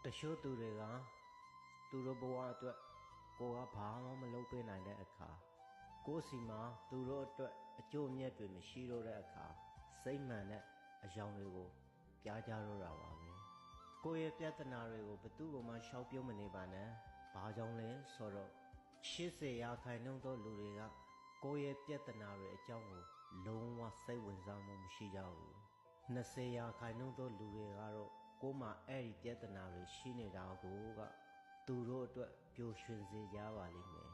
တချို့သူတွေကသူတို့ဘဝအတွက်ကိုကဘာမှမလုပ်ပေးနိုင်တဲ့အခါကိုယ်စီမှာသူတို့အတွက်အကျိုးအမြတ်တွေမရှိတော့တဲ့အခါစိတ်မှန်တဲ့အယောင်တွေကိုပြားကြတော့တာပါပဲကိုယ့်ရဲ့ပြဿနာတွေကိုဘယ်သူမှရှောက်ပြုံးမနေပါနဲ့ဘာကြောင့်လဲဆိုတော့80%သောလူတွေကကိုယ့်ရဲ့ပြဿနာတွေအကြောင်းကိုလုံးဝစိတ်ဝင်စားမှုမရှိကြဘူး20%သောလူတွေကတော့ကိုယ်မှာအဲ့ဒီပြဿနာတွေရှိနေတာကိုကသူတို့အတွက်ပျော်ရွှင်စေကြပါလိမ့်မယ်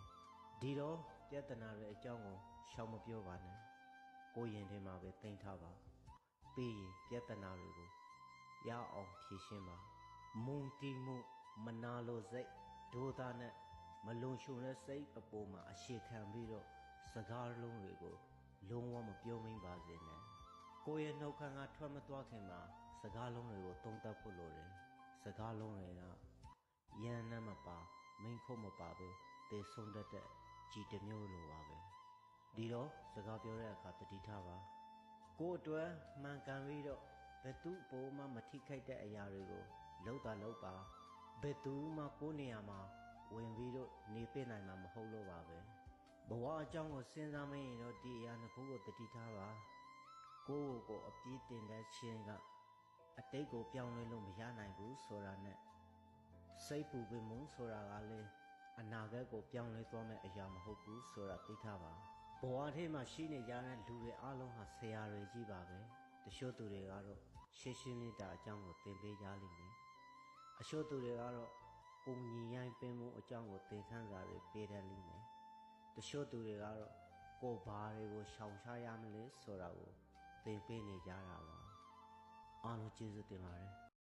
ဒီတော့ပြဿနာတွေအကြောင်းကိုရှောင်မပြောပါနဲ့ကိုယ်ရင်ထဲမှာပဲသိမ့်ထားပါပြီးရင်ပြဿနာတွေကိုရအောင်ဖြေရှင်းပါမုန်းတီးမှုမနာလိုစိတ်ဒေါသနဲ့မလုံခြုံတဲ့စိတ်အပေါ်မှာအခြေခံပြီးတော့စကားလုံးတွေကိုလုံးဝမပြောမိပါစေနဲ့ကိုယ့်ရဲ့နှုတ်ခမ်းကထွက်မသွားခင်မှာစကားလုံးတွေကိုသုံးသပ်ဖို့လိုတယ်စကားလုံးတွေကရန်နဲ့မပါမိန်ခုတ်မပါပဲသေဆုံးတတ်တဲ့ကြည်တစ်မျိုးလိုပါပဲဒီတော့စကားပြောတဲ့အခါတတိထားပါကိုယ့်အတွက်မှန်ကန်ပြီးတော့ဘယ်သူ့ဘိုးမှမထိခိုက်တဲ့အရာတွေကိုလုပ်တာလုပ်ပါဘယ်သူမှကိုယ့်နေရာမှာဝင်ပြီးတော့နေပြနိုင်မှာမဟုတ်လို့ပါပဲဘဝအကြောင်းကိုစဉ်းစားမရင်တော့ဒီအရာနှစ်ခုကိုတတိထားပါကိုယ့်ကိုအပြည့်တင်တဲ့ခြင်းကအတိတ်ကိုပြောင်းလဲလို့မရနိုင်ဘူးဆိုတာနဲ့စိတ်ပူပင်မှုဆိုတာကလည်းအနာဂတ်ကိုပြောင်းလဲသွားမယ့်အရာမဟုတ်ဘူးဆိုတာသိထားပါဘဝထဲမှာရှိနေကြတဲ့လူတွေအလုံးဟာဆရာတွေကြီးပါပဲတချို့သူတွေကတော့ရှင်းရှင်းလင်းတာအကြောင်းကိုသင်ပေးကြလိမ့်မယ်အချို့သူတွေကတော့ပုံညီရိုင်းပင်မှုအကြောင်းကိုသင်ခန်းစာတွေပေးတတ်လိမ့်မယ်တချို့သူတွေကတော့ကိုယ်ဘာတွေကိုရှောင်ရှားရမလဲဆိုတာကိုသင်ပေးနေကြတာပါအားလုံးကျေးဇူးတင်ပါတယ်